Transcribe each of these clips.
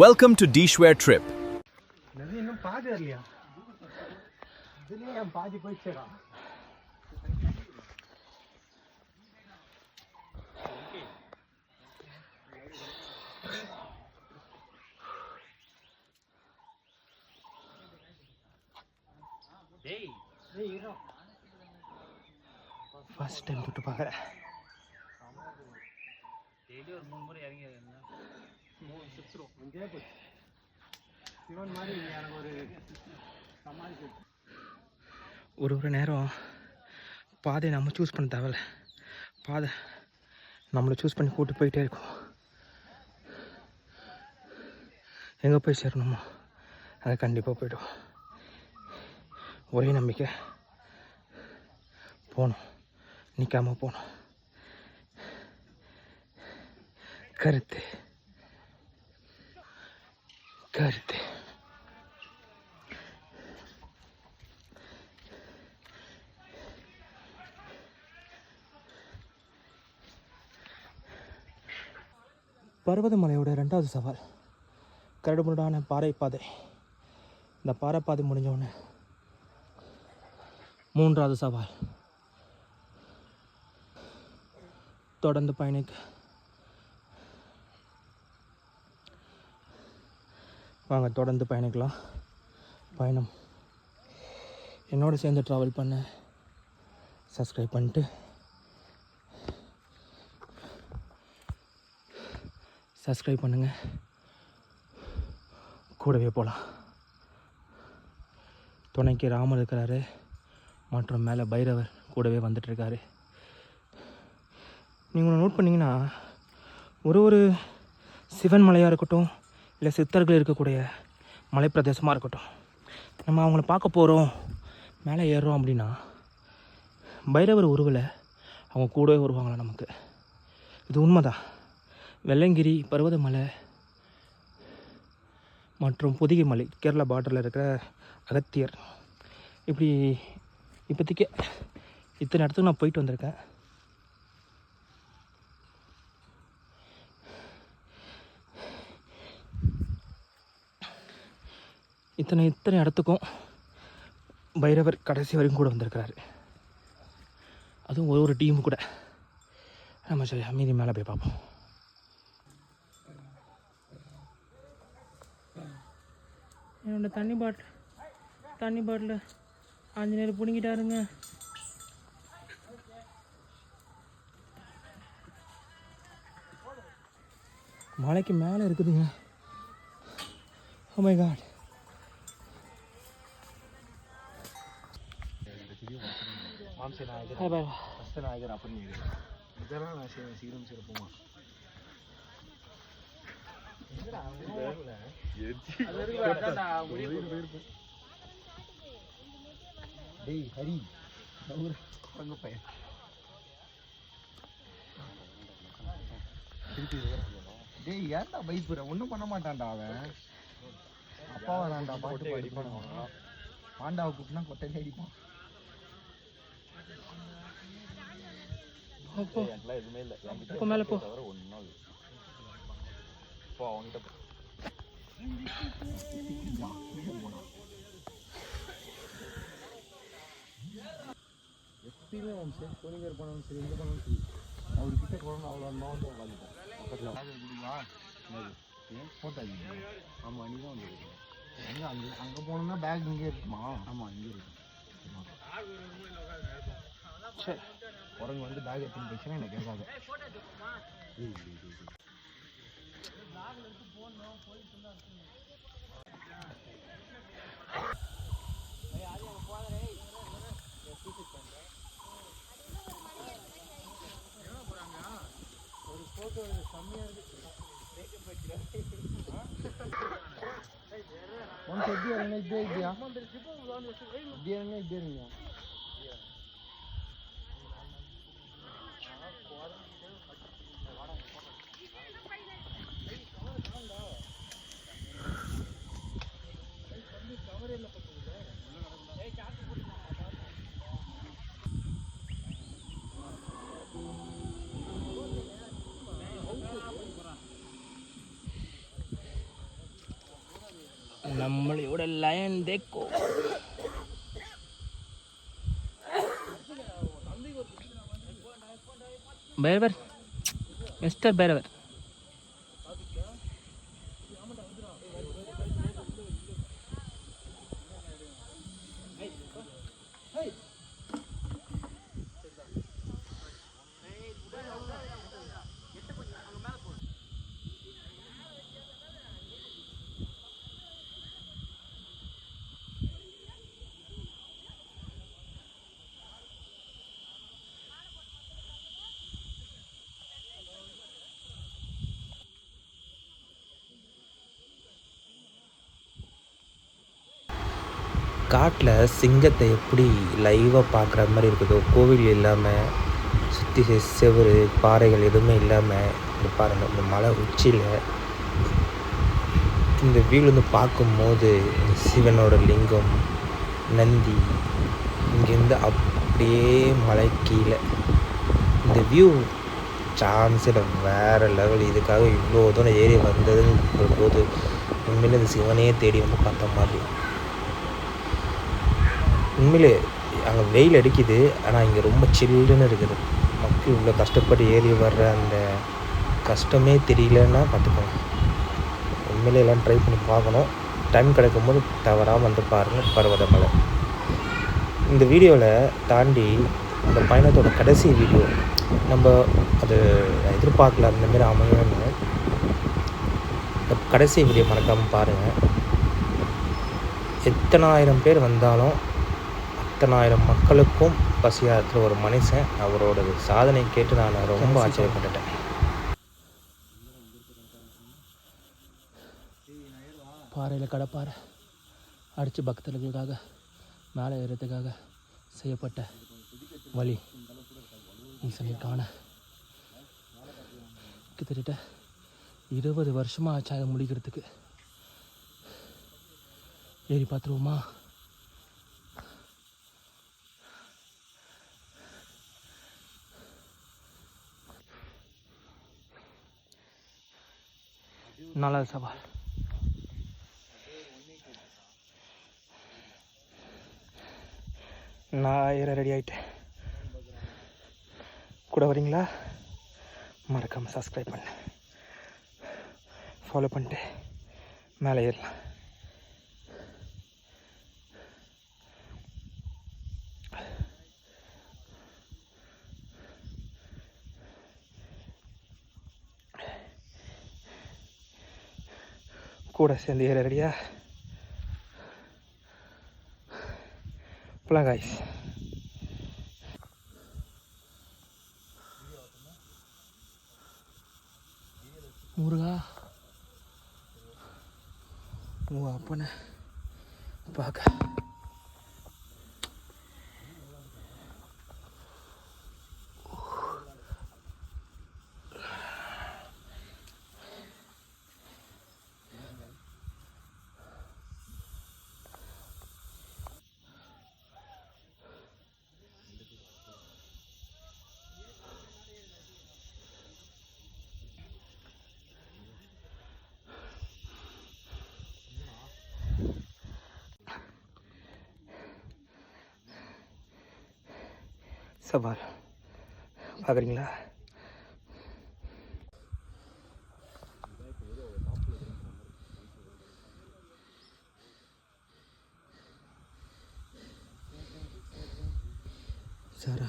Welcome to Dishware Trip. First time தொட்டு பார்க்குறேன். ஒரு நேரம் பாதையை நம்ம சூஸ் பண்ண தேவையில்ல, பாதை நம்மளை சூஸ் பண்ணி கூப்பிட்டு போயிட்டே இருக்கோம். எங்கே போய் சேரணுமோ அதை கண்டிப்பாக போய்டும். ஒரே நம்பிக்கை, போகணும், நிற்காமல் போகணும். கருத்து கருத்து பர்வதமலையோட 2வது சவால் கரடுமுரடான பாறை பாதை. இந்த பாறை பாதை முடிஞ்சோடனே 3வது சவால். தொடர்ந்து பயணிக்க வாங்க, தொடர்ந்து பயணிக்கலாம். பயணம் என்னோட சேர்ந்து ட்ராவல் பண்ண சப்ஸ்கிரைப் பண்ணிட்டு சப்ஸ்கிரைப் பண்ணுங்கள், கூடவே போகலாம். துணைக்கு ராமர் இருக்கிறாரு மற்றும் மேலே பைரவர் கூடவே வந்துட்டுருக்காரு. நீங்கள் நோட் பண்ணிங்கன்னா ஒரு சிவன் மலையாக இருக்கட்டும், இல்லை சித்தர்கள் இருக்கக்கூடிய மலைப்பிரதேசமாக இருக்கட்டும், நம்ம அவங்கள பார்க்க போகிறோம், மேலே ஏறுறோம் அப்படின்னா பைரவர் உருவில் அவங்க கூடவே வருவாங்களா நமக்கு. இது உண்மைதான். வெள்ளங்கிரி பர்வதமலை மற்றும் பொதிகை மலை, கேரளா பார்டரில் இருக்கிற அகத்தியர், இப்படி இப்போதைக்கு இத்தனை இடத்துக்கு நான் போயிட்டு வந்திருக்கேன். இத்தனை இடத்துக்கும் பைரவர் கடைசி வரைக்கும் கூட வந்திருக்கிறாரு. அதுவும் ஒரு டீமு கூட. நம்ம சரி மீதி மேலே போய் பார்ப்போம். என்னோட தண்ணி பாட்டில் ஆஞ்சநேயர் பிடிங்கிட்டாருங்க. மலைக்கு மேலே இருக்குதுங்க. Oh my God. நாயகர் அப்படின்னு இதெல்லாம் நான் சீரும் சிறப்புமா ஹரி பையன் டேய் ஏன்டா பைப்புற? ஒன்றும் பண்ண மாட்டான்டா அவன். அப்பா வரான்டா, பாட்டு அடிப்பான். பாண்டாவை கூப்பிட்டுனா கொட்டையிலே அடிப்பான். எதுவுமே இல்லை மேலே போ. ஒன்றும் போ அவன்கிட்ட போ. எப்பயுமே அவன் சரி கோனிங்கர் பண்ணாலும் சரி, எங்கே பண்ணாலும் சரி, அவர்கிட்ட கொரோனா அவ்வளோ மாவட்டம் விளாண்டுட்டோம். பக்கத்தில் குடிக்கலாம் ஃபோட்டோ அடிக்கணும். ஆமாம், நீ தான் வந்து எங்கே அங்கே போனோம்னா பேக் இங்கே இருக்குமா? ஆமாம், இங்கே இருக்கு. சரி, குரங்கு வந்து பேக் எடுத்துன்னு போச்சுன்னா எனக்கு கேட்காது. ஒரு ஃபோட்டோ கம்மியாக இருக்கு. ஒன்ஸ் எப்படி வரீங்க? இப்படியே இப்படியா? இப்படியே இருங்க, இப்படியே இருங்க. நம்மளோட லயன் டேக்கோ. பேரவர், மிஸ்டர் பேரவர். காட்டில் சிங்கத்தை எப்படி லைவாக பார்க்குற மாதிரி இருக்குதோ, கோவில் இல்லாமல் சுற்றி செவுறு பாறைகள் எதுவுமே இல்லாமல் இந்த பாருங்கள், இந்த மலை உச்சியில் இந்த வியூ வந்து பார்க்கும்போது சிவனோட லிங்கம், நந்தி, இங்கேருந்து அப்படியே மலை கீழே இந்த வியூ சான்ஸில் வேறு லெவல். இதுக்காக இவ்வளோ தூரம் ஏறி வந்ததுன்னு போது உண்மையிலே இந்த சிவனையே தேடி வந்து பார்த்த மாதிரி. உண்மையிலே அங்கே வெயில் அடிக்குது, ஆனால் இங்கே ரொம்ப சில்லுன்னு இருக்குது. மக்கள் இவ்வளோ கஷ்டப்பட்டு ஏறி வர்ற அந்த கஷ்டமே தெரியலன்னா பார்த்துக்கோங்க. உண்மையிலே எல்லாம் ட்ரை பண்ணி பார்க்கணும். டைம் கிடைக்கும் போது தவறாமல் வந்து பாருங்கள் பர்வதமலை. இந்த வீடியோவில் தாண்டி அந்த பயணத்தோட கடைசி வீடியோ நம்ம அது எதிர்பார்க்கல அந்தமாரி அமையணும்னு. இந்த கடைசி வீடியோ மறக்காமல் பாருங்கள். எத்தனாயிரம் பேர் வந்தாலும் அத்தனாயிரம் மக்களுக்கும் பசியாற்றுற ஒரு மனுஷன், அவரோட சாதனை கேட்டு நான் ரொம்ப ஆச்சரியப்பட்டுட்டேன். பாறையில் கடப்பாறை அடித்து பக்தர்களுக்காக மேலே ஏறதுக்காக செய்யப்பட்ட வழி ஈசனை காண கிட்டத்தட்ட 20 வருஷமாக ஆச்சு அதை முடிக்கிறதுக்கு. ஏறி பார்த்துருவோமா? நல்ல சவால். நான் ஏற ரெடி ஆகிட்டேன். கூட வரீங்களா? மறக்காமல் சப்ஸ்கிரைப் பண்ணு, ஃபாலோ பண்ணிட்டு மேலே ஏறலாம். கூட சேர்ந்து ஏற ரெடியா? போலாம் காய்ஸ். முருகா, உன் அப்பனை பார்க்க சவால் பார்க்குறீங்களா? சாரா,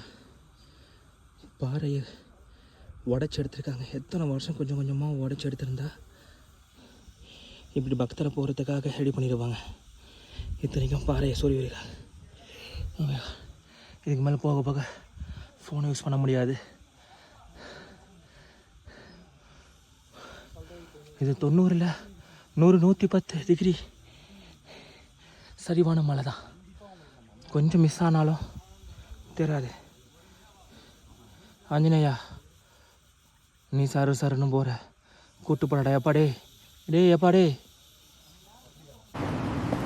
பாறையை உடச்சி எடுத்துருக்காங்க. எத்தனை வருஷம் கொஞ்சம் கொஞ்சமாக உடச்சி எடுத்திருந்தா இப்படி பக்தரை போகிறதுக்காக ரெடி பண்ணிடுவாங்க. இத்தனைக்கும் பாறையை சொல்லி வருகிறாங்க. இதுக்கு மேலே போக போக ஃபோனை யூஸ் பண்ண முடியாது. இது 90 இல்லை 100 110 டிகிரி சரிவான மழை தான். கொஞ்சம் மிஸ் ஆனாலும் தெரியாது. ஆஞ்சநேயா, நீ சருன்னு போகிற, கூட்டு போனடா எப்பாடே எப்பாடே.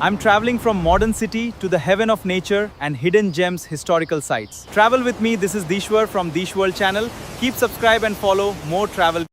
I'm traveling from modern city to the heaven of nature and hidden gems historical sites. Travel with me. This is Dishwar from Dish World channel. Keep subscribe and follow more travel